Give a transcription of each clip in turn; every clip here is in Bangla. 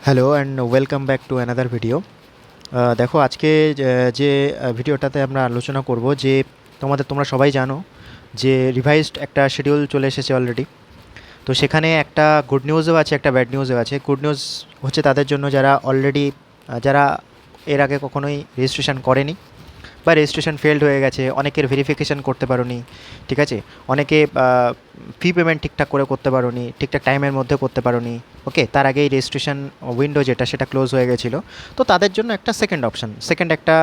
Hello and welcome back to another video. দেখো আজকে যে ভিডিওটাতে আমরা আলোচনা করব যে তোমরা সবাই জানো যে রিভাইজড একটা শিডিউল চলে এসেছে অলরেডি। তো সেখানে একটা গুড নিউজও আছে, একটা ব্যাড নিউজও আছে। গুড নিউজ হচ্ছে তাদের জন্য যারা অলরেডি যারা এর আগে কখনোই রেজিস্ট্রেশন করেনি বা রেজিস্ট্রেশন ফেলড হয়ে গেছে, অনেকের ভেরিফিকেশান করতে পারোনি, ঠিক আছে, অনেকে ফি পেমেন্ট ঠিকঠাক করে করতে পারোনি, ঠিকঠাক টাইমের মধ্যে করতে পারোনি, ওকে, তার আগেই রেজিস্ট্রেশন উইন্ডো যেটা সেটা ক্লোজ হয়ে গেছিলো। তো তাদের জন্য একটা সেকেন্ড একটা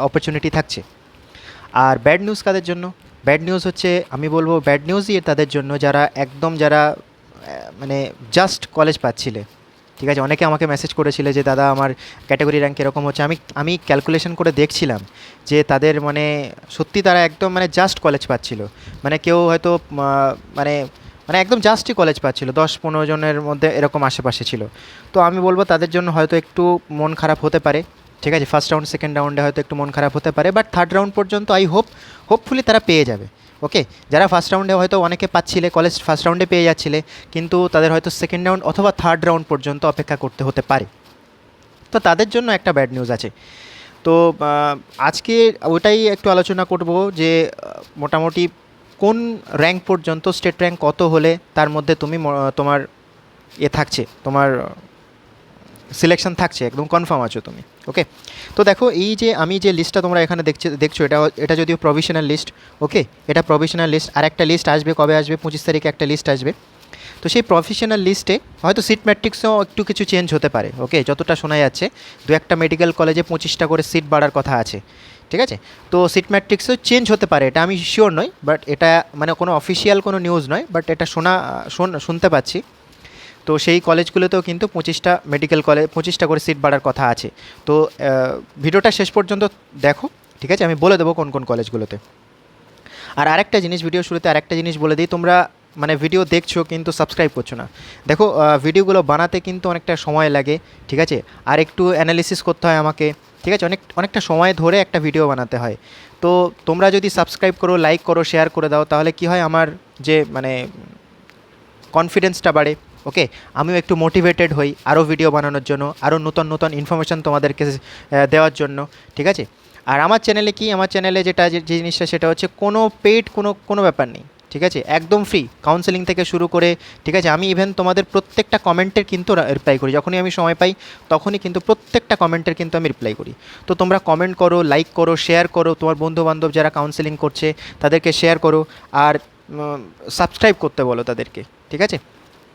অপরচুনিটি থাকছে। আর ব্যাড নিউজ কাদের জন্য? ব্যাড নিউজ হচ্ছে, আমি বলবো ব্যাড নিউজই তাদের জন্য যারা যারা মানে জাস্ট কলেজ পাচ্ছিলে, ঠিক আছে। অনেকে আমাকে মেসেজ করেছিলে যে দাদা আমার ক্যাটাগরি র্যাঙ্ক এরকম হচ্ছে। আমি ক্যালকুলেশন করে দেখছিলাম যে তাদের সত্যি তারা একদম জাস্ট কলেজ পাচ্ছিল। কেউ হয়তো মানে মানে একদম জাস্টই কলেজ পাচ্ছিল, 10-15 জনের মধ্যে এরকম আশেপাশে ছিল। তো আমি বলবো তাদের জন্য হয়তো একটু মন খারাপ হতে পারে, ঠিক আছে। ফার্স্ট রাউন্ড সেকেন্ড রাউন্ডে হয়তো একটু মন খারাপ হতে পারে, বাট থার্ড রাউন্ড পর্যন্ত হোপফুলি তারা পেয়ে যাবে। ওকে, যারা ফার্স্ট রাউন্ডে হয়তো অনেকে পাচ্ছিলে, কলেজ ফার্স্ট রাউন্ডে পেয়ে যাচ্ছিলে, কিন্তু তাদের হয়তো সেকেন্ড রাউন্ড অথবা থার্ড রাউন্ড পর্যন্ত অপেক্ষা করতে হতে পারে। তো তাদের জন্য একটা ব্যাড নিউজ আছে। তো আজকে ওটাই একটু আলোচনা করব যে মোটামুটি কোন র্যাঙ্ক পর্যন্ত, স্টেট র্যাঙ্ক কত হলে তার মধ্যে তোমার থাকছে, তোমার সিলেকশন থাকছে, একদম কনফার্ম আছো তুমি। ওকে, তো দেখো এই যে আমি যে লিস্টটা তোমরা এখানে দেখছো এটা যদিও প্রভিশনাল লিস্ট। ওকে, এটা প্রভিশনাল লিস্ট। আর একটা লিস্ট আসবে, কবে আসবে? 25 তারিখে একটা লিস্ট আসবে। তো সেই প্রফেশনাল লিস্টে হয়তো সিট ম্যাট্রিক্সও একটু কিছু চেঞ্জ হতে পারে। ওকে, যতটা শোনা যাচ্ছে দু একটা মেডিকেল কলেজে 25টা করে সিট বাড়ার কথা আছে, ঠিক আছে। তো সিট ম্যাট্রিক্সও চেঞ্জ হতে পারে, এটা আমি শিওর নই, বাট এটা কোনো অফিসিয়াল কোনো নিউজ নয়, বাট এটা শুনতে পাচ্ছি। তো সেই কলেজগুলোতেও কিন্তু 25টা করে সিট বাড়ার কথা আছে। তো ভিডিওটা শেষ পর্যন্ত দেখো, ঠিক আছে, আমি বলে দেবো কোন কোন কলেজগুলোতে। আর আরেকটা জিনিস, ভিডিও শুরুতে আরেকটা জিনিস বলে দিই, তোমরা ভিডিও দেখছো কিন্তু সাবস্ক্রাইব করছো না। দেখো ভিডিওগুলো বানাতে কিন্তু অনেকটা সময় লাগে, ঠিক আছে, আর একটু অ্যানালিসিস করতে হয় আমাকে, ঠিক আছে, অনেকটা সময় ধরে একটা ভিডিও বানাতে হয়। তো তোমরা যদি সাবস্ক্রাইব করো, লাইক করো, শেয়ার করে দাও, তাহলে কি হয়, আমার যে কনফিডেন্সটা বাড়ে। ওকে, আমিও একটু মোটিভেটেড হই আরও ভিডিও বানানোর জন্য, আরও নতুন ইনফরমেশান তোমাদেরকে দেওয়ার জন্য, ঠিক আছে। আর আমার চ্যানেলে যে জিনিসটা সেটা হচ্ছে কোনো পেইড কোনো ব্যাপার নেই, ঠিক আছে, একদম ফ্রি কাউন্সেলিং থেকে শুরু করে, ঠিক আছে। আমি ইভেন তোমাদের প্রত্যেকটা কমেন্টের কিন্তু রিপ্লাই করি, যখনই আমি সময় পাই তখনই কিন্তু প্রত্যেকটা কমেন্টের কিন্তু আমি রিপ্লাই করি। তো তোমরা কমেন্ট করো, লাইক করো, শেয়ার করো, তোমার বন্ধুবান্ধব যারা কাউন্সেলিং করছে তাদেরকে শেয়ার করো, আর সাবস্ক্রাইব করতে বলো তাদেরকে, ঠিক আছে।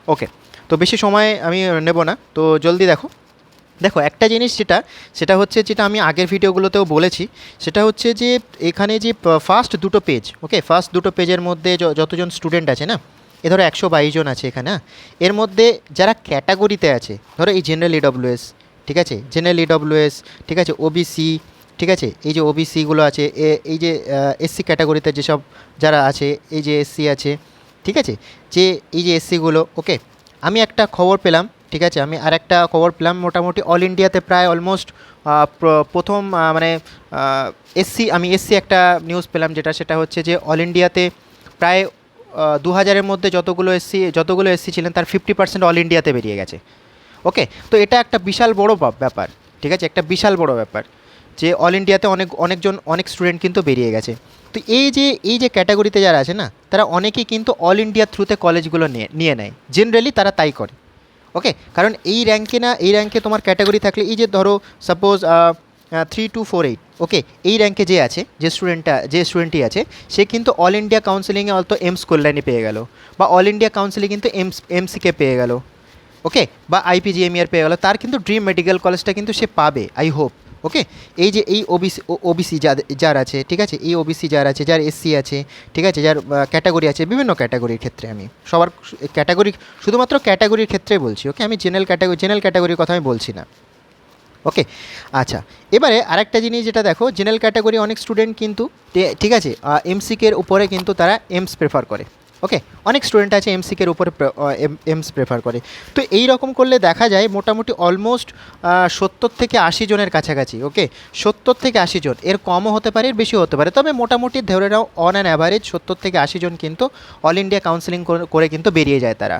ওকে, তো বেশি সময় আমি নেব না, তো জলদি দেখো। একটা জিনিস সেটা হচ্ছে, যেটা আমি আগের ভিডিওগুলোতেও বলেছি, সেটা হচ্ছে যে এখানে যে ফার্স্ট দুটো পেজ, ওকে, ফার্স্ট দুটো পেজের মধ্যে যতজন স্টুডেন্ট আছে না, ধরো 122 জন আছে এখানে, এর মধ্যে যারা ক্যাটাগরিতে আছে, ধরো এই জেনারেল ইডব্লিউএস, ঠিক আছে, জেনারেল ইডব্লিউএস, ঠিক আছে, ওবিসি, ঠিক আছে, এই যে ওবিসিগুলো আছে, এই যে এসসি ক্যাটাগরিতে যেসব যারা আছে, এই যে এসসি আছে, ঠিক আছে, যে এই যে এসসিগুলো, ওকে। আমি একটা খবর পেলাম, ঠিক আছে, আমি আর একটা খবর পেলাম, মোটামুটি অল ইন্ডিয়াতে প্রায় অলমোস্ট প্রথম আমি এসসি একটা নিউজ পেলাম, সেটা হচ্ছে যে অল ইন্ডিয়াতে প্রায় 2000-এর মধ্যে যতগুলো এসসি ছিলেন তার 50% অল ইন্ডিয়াতে বেরিয়ে গেছে। ওকে, তো এটা একটা বিশাল বড় ব্যাপার, ঠিক আছে, একটা বিশাল বড় ব্যাপার যে অল ইন্ডিয়াতে অনেক স্টুডেন্ট কিন্তু বেরিয়ে গেছে। তো এই যে ক্যাটাগরিতে যারা আছে না, তারা অনেকেই কিন্তু অল ইন্ডিয়ার থ্রুতে কলেজগুলো নিয়ে নেয়, জেনারেলি তারা তাই করে। ওকে, কারণ এই র্যাঙ্কে তোমার ক্যাটাগরি থাকলে, এই যে ধরো সাপোজ 3248, ওকে, এই র্যাঙ্কে যে স্টুডেন্টটি আছে, সে কিন্তু অল ইন্ডিয়া কাউন্সিলিংয়ে হয়তো এমস কল্যাণী পেয়ে গেল, বা অল ইন্ডিয়া কাউন্সিলিং কিন্তু এমসিকে পেয়ে গেল, ওকে, বা আইপিজিএমইআর পেয়ে গেল, তার কিন্তু ড্রিম মেডিকেল কলেজটা কিন্তু সে পাবে, আই হোপ। ওকে, এই যে এই ওবিসি যার আছে, ঠিক আছে, এই ওবিসি যার আছে, যার এসসি আছে, ঠিক আছে, যার ক্যাটাগরি আছে, বিভিন্ন ক্যাটাগরির ক্ষেত্রে, আমি সবার ক্যাটাগরি, শুধুমাত্র ক্যাটাগরির ক্ষেত্রে বলছি। ওকে, আমি জেনারেল ক্যাটাগরির কথা আমি বলছি না। ওকে, আচ্ছা, এবারে আরেকটা জিনিস যেটা দেখো, জেনারেল ক্যাটাগরি অনেক স্টুডেন্ট কিন্তু, ঠিক আছে, এমসিকের উপরে কিন্তু তারা এমস প্রেফার করে। ওকে, অনেক স্টুডেন্ট আছে এমসিকের উপরে এমস প্রেফার করে। তো এই রকম করলে দেখা যায় মোটামুটি অলমোস্ট 70 থেকে 80 জনের কাছাকাছি। ওকে, 70 থেকে 80 জন, এর কমও হতে পারে, এর বেশিও হতে পারে, তবে মোটামুটি ধরে নাও অন অ্যান অ্যাভারেজ 70 থেকে 80 জন কিন্তু অল ইন্ডিয়া কাউন্সিলিং করে কিন্তু বেরিয়ে যায় তারা।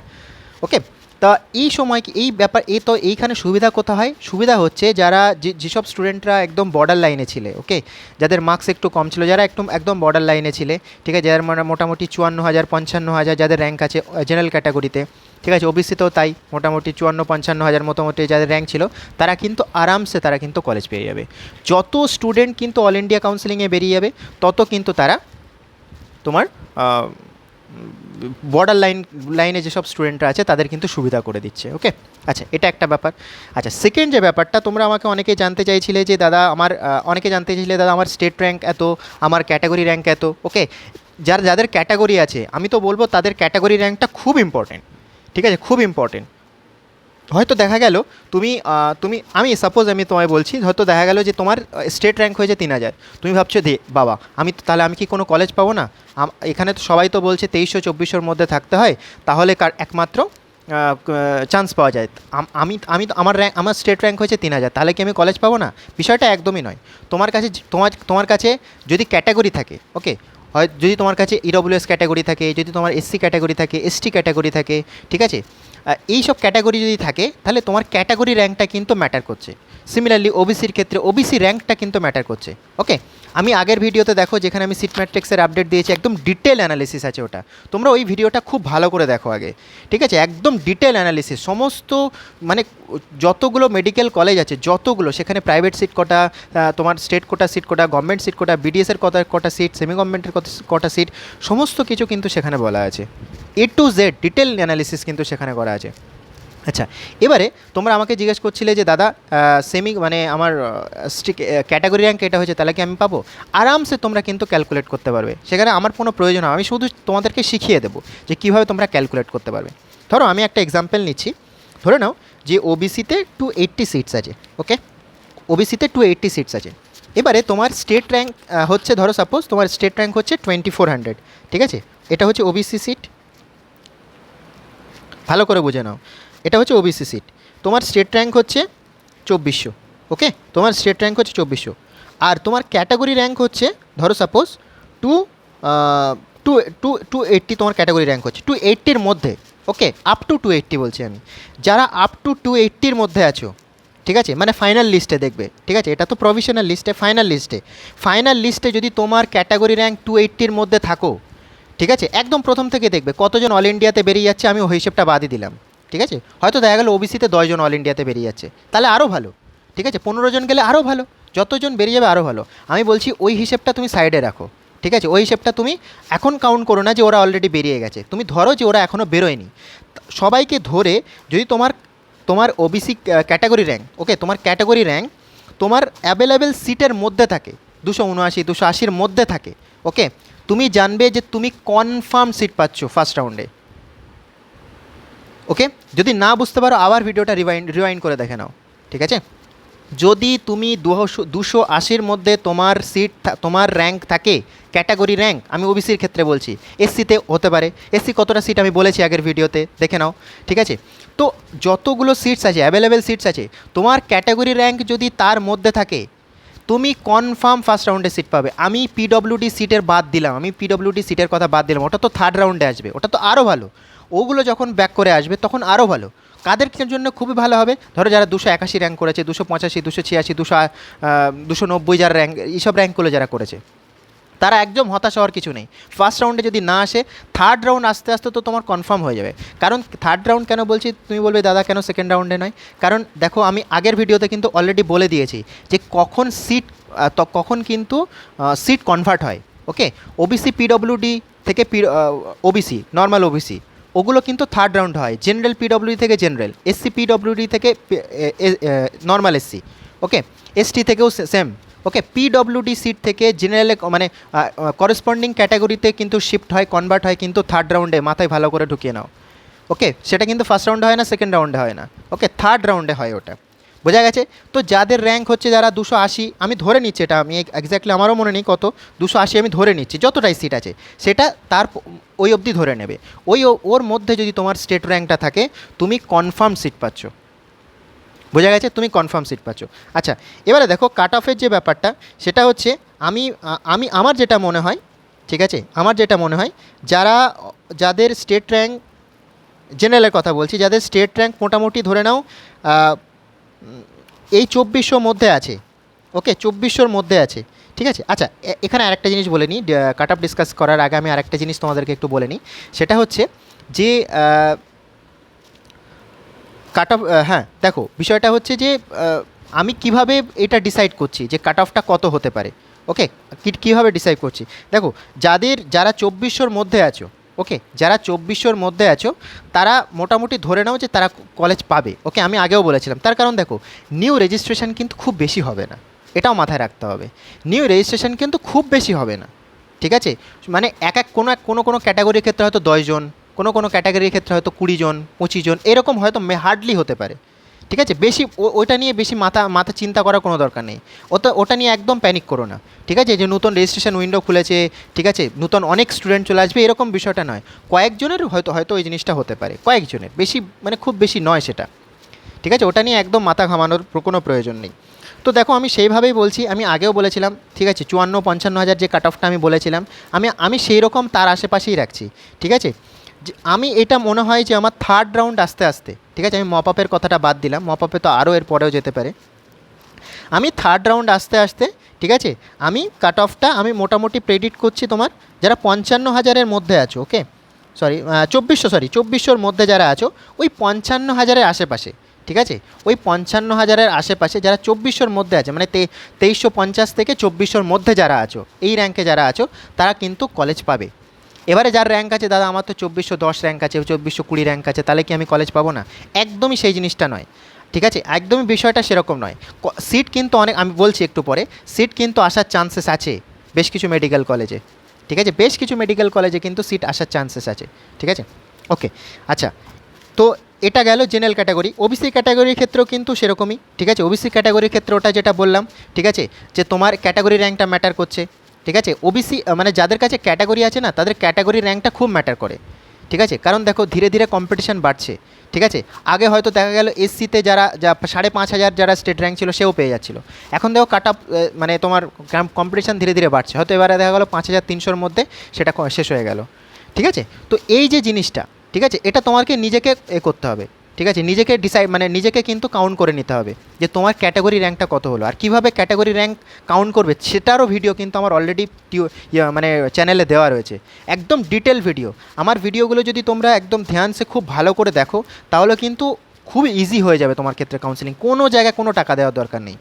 ওকে, তা এই সময় এই ব্যাপার তো এইখানে সুবিধা কোথা হয়, সুবিধা হচ্ছে যারা যেসব স্টুডেন্টরা একদম বর্ডার লাইনে ছিলে, ওকে, যাদের মার্কস একটু কম ছিল, যারা একদম বর্ডার লাইনে ছিলে, ঠিক আছে, যাদের মোটামুটি 54,000 55,000 যাদের র্যাঙ্ক আছে জেনারেল ক্যাটাগরিতে, ঠিক আছে, ওবিসিতেও তাই মোটামুটি 54-55,000 মোটামুটি যাদের র্যাঙ্ক ছিল, তারা কিন্তু আরামসে তারা কিন্তু কলেজ পেয়ে যাবে। যত স্টুডেন্ট কিন্তু অল ইন্ডিয়া কাউন্সিলিংয়ে বেরিয়ে যাবে তত কিন্তু তারা তোমার বর্ডার লাইনে যেসব স্টুডেন্টরা আছে তাদের কিন্তু সুবিধা করে দিচ্ছে, ওকে। আচ্ছা, এটা একটা ব্যাপার। আচ্ছা, সেকেন্ড যে ব্যাপারটা, তোমরা আমাকে অনেকে জানতে চাইছিলে যে দাদা আমার অনেকে জানতে চাইছিলে দাদা আমার স্টেট র্যাঙ্ক এত, আমার ক্যাটাগরি র্যাঙ্ক এত, ওকে। যাদের ক্যাটাগরি আছে আমি তো বলবো তাদের ক্যাটাগরি র্যাঙ্কটা খুব ইম্পর্টেন্ট, ঠিক আছে, খুব ইম্পর্টেন্ট। হয়তো দেখা গেল আমি সাপোজ আমি তোমায় বলছি, হয়তো দেখা গেল যে তোমার স্টেট র্যাঙ্ক হয়েছে 3,000, তুমি ভাবছো বাবা তাহলে আমি কি কোনো কলেজ পাবো না? এখানে তো সবাই তো বলছে 2300-2400-র মধ্যে থাকতে হয়, তাহলে একমাত্র চান্স পাওয়া যায়। আমি তো আমার স্টেট র্যাঙ্ক হয়েছে 3,000, তাহলে কি আমি কলেজ পাবো না? বিষয়টা একদমই নয়। তোমার কাছে যদি ক্যাটাগরি থাকে, ওকে, হয় যদি তোমার কাছে ইডব্লিউএস ক্যাটাগরি থাকে, যদি তোমার এসসি ক্যাটাগরি থাকে, এসটি ক্যাটাগরি থাকে, ঠিক আছে, এই সব ক্যাটাগরি যদি থাকে তাহলে তোমার ক্যাটাগরি র্যাঙ্কটা কিন্তু ম্যাটার করছে। সিমিলারলি ওবিসির ক্ষেত্রে ওবিসি র্যাঙ্কটা কিন্তু ম্যাটার করছে, ওকে। আমি আগের ভিডিওতে দেখো যেখানে আমি সিট ম্যাট্রিক্সের আপডেট দিয়েছি, একদম ডিটেল অ্যানালিসিস আছে ওটা, তোমরা ওই ভিডিওটা খুব ভালো করে দেখো আগে, ঠিক আছে, একদম ডিটেল অ্যানালিসিস সমস্ত, মানে যতগুলো মেডিকেল কলেজ আছে যতগুলো, সেখানে প্রাইভেট সিট কটা, তোমার স্টেট কোটা সিট কটা, গভর্নমেন্ট সিট কটা, বিডিএসের কটা সিট, সেমি গভর্নমেন্টের কটা সিট, সমস্ত কিছু কিন্তু সেখানে বলা আছে, A to Z detail analysis কিন্তু সেখানে করা আছে। আচ্ছা, এবারে তোমরা আমাকে জিজ্ঞেস করছিলে যে দাদা মানে আমার ক্যাটাগরি র্যাঙ্ক এটা হয়েছে, তাহলে কি আমি পাবো? আরামসে তোমরা কিন্তু ক্যালকুলেট করতে পারবে, সেখানে আমার কোনো প্রয়োজন হয়, আমি শুধু তোমাদেরকে শিখিয়ে দেবো যে কীভাবে তোমরা ক্যালকুলেট করতে পারবে। ধরো আমি একটা এক্সাম্পল নিচ্ছি, ধরে নাও যে ওবিসিতে 280 সিটস আছে, ওকে, ওবিসিতে 280 সিটস আছে। এবারে তোমার স্টেট র্যাঙ্ক হচ্ছে, ধরো সাপোজ তোমার স্টেট র্যাঙ্ক হচ্ছে 2400, ঠিক আছে, এটা হচ্ছে ওবিসি সিট, ভালো করে বুঝে নাও, এটা হচ্ছে ওবিসি সিট, তোমার স্টেট র্যাঙ্ক হচ্ছে 2400, ওকে, তোমার স্টেট র্যাঙ্ক হচ্ছে 2400, আর তোমার ক্যাটাগরি র্যাঙ্ক হচ্ছে ধরো সাপোজ টু টু টু 280, তোমার ক্যাটাগরি র্যাঙ্ক হচ্ছে 280-র মধ্যে, ওকে, আপ টু 280 বলছি আমি। যারা আপ টু 280-র মধ্যে আছো, ঠিক আছে, মানে ফাইনাল লিস্টে দেখবে, ঠিক আছে, এটা তো প্রভিশনাল লিস্টে, ফাইনাল লিস্টে যদি তোমার ক্যাটাগরি র্যাঙ্ক 280-র মধ্যে থাকো, ঠিক আছে, একদম প্রথম থেকে দেখবে কতজন অল ইন্ডিয়াতে বেরিয়ে যাচ্ছে, আমি ওই হিসেবটা বাদই দিলাম, ঠিক আছে, হয়তো দেখা গেল ওবিসিতে 10 জন অল ইন্ডিয়াতে বেরিয়ে যাচ্ছে, তাহলে আরও ভালো, ঠিক আছে, 15 জন গেলে আরও ভালো, যতজন বেরিয়ে যাবে আরও ভালো। আমি বলছি ওই হিসেবটা তুমি সাইডে রাখো, ঠিক আছে, ওই হিসেবটা তুমি এখন কাউন্ট করো না যে ওরা অলরেডি বেরিয়ে গেছে, তুমি ধরো যে ওরা এখনও বেরোয়নি। সবাইকে ধরে যদি তোমার ওবিসি ক্যাটাগরি র্যাঙ্ক, ওকে, তোমার ক্যাটাগরি র্যাঙ্ক তোমার অ্যাভেলেবেল সিটের মধ্যে থাকে, 279-280-র মধ্যে থাকে, ওকে, তুমি জানবে যে তুমি কনফার্ম সিট পাচ্ছ ফার্স্ট রাউন্ডে, ওকে। যদি না বুঝতে পারো আবার ভিডিওটা রিওয়াইন্ড করে দেখে নাও, ঠিক আছে। যদি তুমি 280-র মধ্যে তোমার র্যাঙ্ক থাকে, ক্যাটাগরি র্যাঙ্ক, আমি ওবিসির ক্ষেত্রে বলছি, এসসিতে হতে পারে, এসসি কতটা সিট আমি বলেছি আগের ভিডিওতে, দেখে নাও, ঠিক আছে। তো যতগুলো সিটস আছে, অ্যাভেলেবেল সিটস আছে, তোমার ক্যাটাগরি র্যাঙ্ক যদি তার মধ্যে থাকে, তুমি কনফার্ম ফার্স্ট রাউন্ডে সিট পাবে। আমি পিডব্লিউডি সিটের কথা বাদ দিলাম, ওটা তো থার্ড রাউন্ডে আসবে, ওটা তো আরও ভালো। ওগুলো যখন ব্যাক করে আসবে তখন আরও ভালো। কাদের জন্য খুবই ভালো হবে? ধরো যারা 281 র্যাঙ্ক করেছে, 285, 286, 290 যারা র্যাঙ্ক, এইসব র্যাঙ্কগুলো যারা করেছে, তারা একদম হতাশ হওয়ার কিছু নেই। ফার্স্ট রাউন্ডে যদি না আসে, থার্ড রাউন্ড আস্তে আস্তে তো তোমার কনফার্ম হয়ে যাবে। কারণ থার্ড রাউন্ড কেন বলছি, তুমি বলবে দাদা কেন সেকেন্ড রাউন্ডে নয়? কারণ দেখো আমি আগের ভিডিওতে কিন্তু অলরেডি বলে দিয়েছি যে কখন কিন্তু সিট কনভার্ট হয়, ওকে। ওবিসি পিডব্লিউডি থেকে ওবিসি, নর্মাল ওবিসি, ওগুলো কিন্তু থার্ড রাউন্ড হয়। জেনারেল পিডব্লিউডি থেকে জেনারেল, এসসি পিডব্লিউডি থেকে নর্মাল এসসি, ওকে, এসটি থেকেও সেম, ওকে। পিডব্লিউডি সিট থেকে জেনারেলে মানে করেসপন্ডিং ক্যাটাগরিতে কিন্তু শিফট হয়, কনভার্ট হয় কিন্তু থার্ড রাউন্ডে, মাথায় ভালো করে ঢুকিয়ে নাও, ওকে। সেটা কিন্তু ফার্স্ট রাউন্ডে হয় না, সেকেন্ড রাউন্ডে হয় না, ওকে, থার্ড রাউন্ডে হয় ওটা, বোঝা গেছে? তো যাদের র্যাঙ্ক হচ্ছে যারা 280, আমি ধরে নিচ্ছি, এটা আমি এক্স্যাক্টলি আমারও মনে নেই কত, 280 আমি ধরে নিচ্ছি, যতটাই সিট আছে সেটা তার ওই অবধি ধরে নেবে। ওর মধ্যে যদি তোমার স্টেট র্যাঙ্কটা থাকে, তুমি কনফার্ম সিট পাচ্ছ, বোঝা গেছে? তুমি কনফার্ম সিট পাচ্ছ। আচ্ছা, এবারে দেখো কাট অফের যে ব্যাপারটা, সেটা হচ্ছে আমার যেটা মনে হয়, ঠিক আছে, আমার যেটা মনে হয়, যাদের স্টেট র্যাঙ্ক জেনারেলের কথা বলছি, যাদের স্টেট র্যাঙ্ক মোটামুটি ধরে নাও এই 2400 মধ্যে আছে, ওকে 2400 মধ্যে আছে, ঠিক আছে। আচ্ছা, এখানে আরেকটা জিনিস বলে নিই, কাট অফ ডিসকাস করার আগে আমি আরেকটা জিনিস তোমাদেরকে একটু বলে নিই। সেটা হচ্ছে যে কাট অফ, হ্যাঁ দেখো বিষয়টা হচ্ছে যে আমি কিভাবে এটা ডিসাইড করছি যে কাট অফটা কত হতে পারে, ওকে কীভাবে ডিসাইড করছি। দেখো, যারা 2400 মধ্যে আছো, ওকে যারা 2400 মধ্যে আছো তারা মোটামুটি ধরে নাও যে তারা কলেজ পাবে, ওকে আমি আগেও বলেছিলাম। তার কারণ দেখো, নিউ রেজিস্ট্রেশন কিন্তু খুব বেশি হবে না, এটাও মাথায় রাখতে হবে। নিউ রেজিস্ট্রেশন কিন্তু খুব বেশি হবে না, ঠিক আছে। মানে কোনো ক্যাটাগরির ক্ষেত্রে হয়তো 10 জন, কোনো ক্যাটাগরির ক্ষেত্রে হয়তো 20 জন 25 জন এরকম হয়তো হার্ডলি হতে পারে, ঠিক আছে। বেশি ওটা নিয়ে বেশি মাথা চিন্তা করার কোনো দরকার নেই। ওটা নিয়ে একদম প্যানিক করো না, ঠিক আছে। যে নতুন রেজিস্ট্রেশন উইন্ডো খুলেছে, ঠিক আছে, নতুন অনেক স্টুডেন্ট চলে আসবে, এরকম বিষয়টা নয়। কয়েকজনের হয়তো ওই জিনিসটা হতে পারে, কয়েকজনের, বেশি মানে খুব বেশি নয় সেটা, ঠিক আছে। ওটা নিয়ে একদম মাথা ঘামানোর কোনো প্রয়োজন নেই। তো দেখো, আমি সেইভাবেই বলছি, আমি আগেও বলেছিলাম, ঠিক আছে, 54-55 হাজার যে কাট অফটা আমি বলেছিলাম, আমি সেই রকম তার আশেপাশেই রাখছি, ঠিক আছে। যে আমি এটা মনে হয় যে আমার থার্ড রাউন্ড আস্তে আস্তে, ঠিক আছে, আমি মপ আপের কথাটা বাদ দিলাম, মপ আপে তো আরও এর পরেও যেতে পারে। আমি থার্ড রাউন্ড আস্তে আস্তে, ঠিক আছে, আমি কাট অফটা আমি মোটামুটি প্রেডিক্ট করছি তোমার যারা 55,000-এর মধ্যে আছো, ওকে সরি 2400-র মধ্যে যারা আছো, ওই 55,000-এর আশেপাশে, ঠিক আছে, ওই 55,000-এর আশেপাশে যারা 2400-র মধ্যে আছে, মানে 2350 থেকে 2400-র মধ্যে যারা আছো, এই র্যাঙ্কে যারা আছো, তারা কিন্তু কলেজ পাবে। এবারে যার র্যাঙ্ক আছে, দাদা আমার তো 2410 র্যাঙ্ক আছে, 2420 র্যাঙ্ক আছে, তাহলে কি আমি কলেজ পাবো না? একদমই সেই জিনিসটা নয়, ঠিক আছে, একদমই বিষয়টা সেরকম নয়। সিট কিন্তু অনেক, আমি বলছি একটু পরে, সিট কিন্তু আসার চান্সেস আছে বেশ কিছু মেডিকেল কলেজে, ঠিক আছে, বেশ কিছু মেডিকেল কলেজে কিন্তু সিট আসার চান্সেস আছে, ঠিক আছে, ওকে। আচ্ছা, তো এটা গেল জেনারেল ক্যাটাগরি। ওবিসি ক্যাটাগরির ক্ষেত্রেও কিন্তু সেরকমই, ঠিক আছে। ওবিসি ক্যাটাগরির ক্ষেত্রে ওটা যেটা বললাম, ঠিক আছে, যে তোমার ক্যাটাগরি র্যাঙ্কটা ম্যাটার করছে, ঠিক আছে। ওবিসি মানে যাদের কাছে ক্যাটাগরি আছে না, তাদের ক্যাটাগরি র্যাঙ্কটা খুব ম্যাটার করে, ঠিক আছে। কারণ দেখো, ধীরে ধীরে কম্পিটিশান বাড়ছে, ঠিক আছে। আগে হয়তো দেখা গেল এসসিতে যা 5,500 যারা স্টেট র্যাঙ্ক ছিল সেও পেয়ে যাচ্ছিলো। এখন দেখো কাট আপ, মানে তোমার কম্পিটিশান ধীরে ধীরে বাড়ছে, হয়তো এবারে দেখা গেলো 5,300-র মধ্যে সেটা শেষ হয়ে গেল, ঠিক আছে। তো এই যে জিনিসটা, ঠিক আছে, এটা তোমাকে নিজেকে করতে হবে, ঠিক আছে, নিজেকে ডিসাইড মানে নিজেকে কিন্তু কাউন্ট করে নিতে হবে যে তোমার ক্যাটাগরি র্যাঙ্কটা কত হলো। আর কীভাবে ক্যাটাগরি র্যাঙ্ক কাউন্ট করবে সেটারও ভিডিও কিন্তু আমার অলরেডি মানে চ্যানেলে দেওয়া রয়েছে, একদম ডিটেল ভিডিও। আমার ভিডিওগুলো যদি তোমরা একদম ধ্যানসে খুব ভালো করে দেখো, তাহলে কিন্তু খুব ইজি হয়ে যাবে তোমার ক্ষেত্রে কাউন্সেলিং। কোনো জায়গায় কোনো টাকা দেওয়ার দরকার নেই,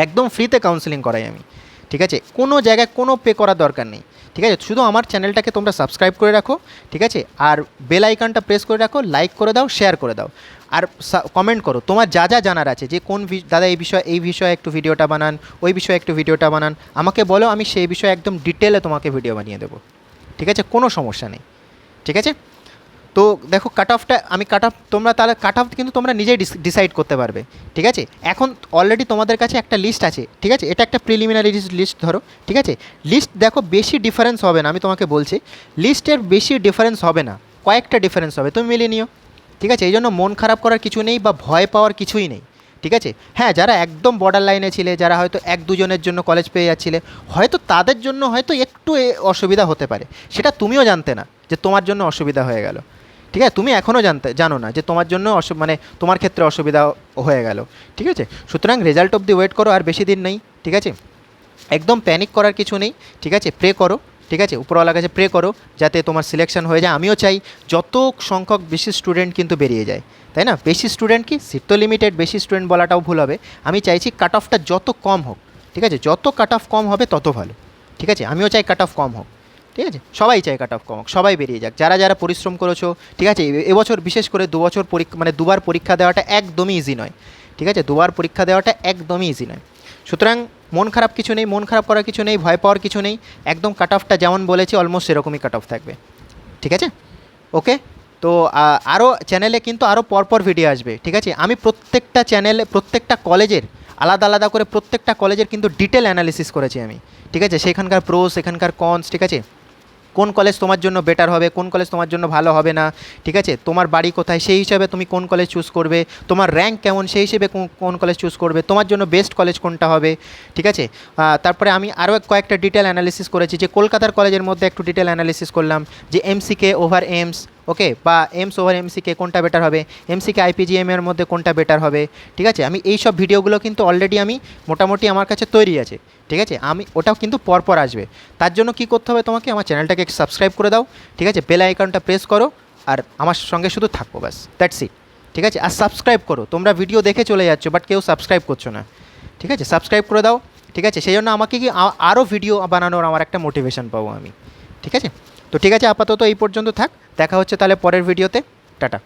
একদম ফ্রিতে কাউন্সেলিং করাই আমি, ঠিক আছে, কোনো জায়গায় কোনো পে করার দরকার নেই, ঠিক আছে। শুধু আমার চ্যানেলটাকে তোমরা সাবস্ক্রাইব করে রাখো, ঠিক আছে, আর বেল আইকনটা প্রেস করে রাখো, লাইক করে দাও, শেয়ার করে দাও, আর কমেন্ট করো তোমার যা যা জানার আছে, যে কোন দাদা এই বিষয়ে একটু ভিডিওটা বানান, ওই বিষয়ে একটু ভিডিওটা বানান, আমাকে বলো, আমি সেই বিষয়ে একদম ডিটেলে তোমাকে ভিডিও বানিয়ে দেবো, ঠিক আছে, কোনো সমস্যা নেই, ঠিক আছে। তো দেখো, কাট অফ তোমরা তাহলে কাট অফ কিন্তু তোমরা নিজেই ডিসাইড করতে পারবে, ঠিক আছে। এখন অলরেডি তোমাদের কাছে একটা লিস্ট আছে, ঠিক আছে, এটা একটা প্রিলিমিনারি লিস্ট ধরো, ঠিক আছে। লিস্ট দেখো, বেশি ডিফারেন্স হবে না, আমি তোমাকে বলছি লিস্টের বেশি ডিফারেন্স হবে না, কয়েকটা ডিফারেন্স হবে, তুমি মিলিয়ে নিও, ঠিক আছে। এই জন্য মন খারাপ করার কিছু নেই বা ভয় পাওয়ার কিছুই নেই, ঠিক আছে। হ্যাঁ, যারা একদম বর্ডার লাইনে ছিলে, যারা হয়তো 1-2 জনের জন্য কলেজ পেয়ে যাচ্ছিলে, হয়তো তাদের জন্য হয়তো একটু অসুবিধা হতে পারে, সেটা তুমিও জানতে না যে তোমার জন্য অসুবিধা হয়ে গেল, ঠিক আছে, তুমি এখনও জানো না যে তোমার জন্য মানে তোমার ক্ষেত্রে অসুবিধা হয়ে গেল, ঠিক আছে। সুতরাং রেজাল্ট অবধি ওয়েট করো, আর বেশি দিন নেই, ঠিক আছে, একদম প্যানিক করার কিছু নেই, ঠিক আছে। প্রে করো, ঠিক আছে, উপরওয়ালার কাছে প্রে করো যাতে তোমার সিলেকশন হয়ে যায়। আমিও চাই যত সংখ্যক বেশি স্টুডেন্ট কিন্তু বেরিয়ে যায়, তাই না। বেশি স্টুডেন্ট কি, সিট তো লিমিটেড, বেশি স্টুডেন্ট বলাটাও ভুল হবে। আমি চাইছি কাট অফটা যত কম হোক, ঠিক আছে, যত কাট অফ কম হবে তত ভালো, ঠিক আছে। আমিও চাই কাট অফ কম হোক, ঠিক আছে, সবাই চায় কাট অফ কম হোক, সবাই বেরিয়ে যাক, যারা যারা পরিশ্রম করেছো, ঠিক আছে। এবছর বিশেষ করে 2 বছর মানে 2বার পরীক্ষা দেওয়াটা একদমই ইজি নয়, ঠিক আছে, 2বার পরীক্ষা দেওয়াটা একদমই ইজি নয়। সুতরাং মন খারাপ কিছু নেই, মন খারাপ করার কিছু নেই, ভয় পাওয়ার কিছু নেই, একদম কাট অফটা যেমন বলেছি অলমোস্ট সেরকমই কাট অফ থাকবে, ঠিক আছে, ওকে। তো আরও চ্যানেলে কিন্তু আরও পরপর ভিডিও আসবে, ঠিক আছে। আমি প্রত্যেকটা চ্যানেলে প্রত্যেকটা কলেজের আলাদা আলাদা করে প্রত্যেকটা কলেজের কিন্তু ডিটেল অ্যানালিসিস করেছি আমি, ঠিক আছে, সেখানকার প্রোস, সেখানকার কনস, ঠিক আছে, কোন কলেজ তোমার জন্য বেটার হবে, কোন কলেজ তোমার জন্য ভালো হবে না, ঠিক আছে, তোমার বাড়ি কোথায় সেই হিসাবে তুমি কোন কলেজ চুজ করবে, তোমার র্যাঙ্ক কেমন সেই হিসেবে কোন কলেজ চুজ করবে, তোমার জন্য বেস্ট কলেজ কোনটা হবে, ঠিক আছে। তারপরে আমি আরও কয়েকটা ডিটেল অ্যানালিসিস করেছি, যে কলকাতার কলেজের মধ্যে একটু ডিটেল অ্যানালিসিস করলাম, যে MCK ওভার এইমস, ওকে, বা এমস ওভার এমসিকে কোনটা বেটার হবে, এমসিকে আইপিজিএম এর মধ্যে কোনটা বেটার হবে, ঠিক আছে। আমি এই সব ভিডিওগুলো কিন্তু অলরেডি আমি মোটামুটি আমার কাছে তৈরি আছে, ঠিক আছে। আমি ওটাও কিন্তু পরপর আসবে। তার জন্য কি করতে হবে তোমাকে, আমার চ্যানেলটাকে সাবস্ক্রাইব করে দাও, ঠিক আছে, বেল আইকনটা প্রেস করো, আর আমার সঙ্গে শুধু থাকো, ব্যাস, দ্যাটস ইট, ঠিক আছে। আর সাবস্ক্রাইব করো, তোমরা ভিডিও দেখে চলে যাচ্ছ বাট কেউ সাবস্ক্রাইব করছো না, ঠিক আছে, সাবস্ক্রাইব করে দাও, ঠিক আছে। সেই জন্য আমাকে কি আরও ভিডিও বানানোর আমার একটা মোটিভেশন পাবো আমি, ঠিক আছে। তো ঠিক আছে, আপাতত এই পর্যন্ত থাক, দেখা হচ্ছে তাহলে পরের ভিডিওতে, টাটা।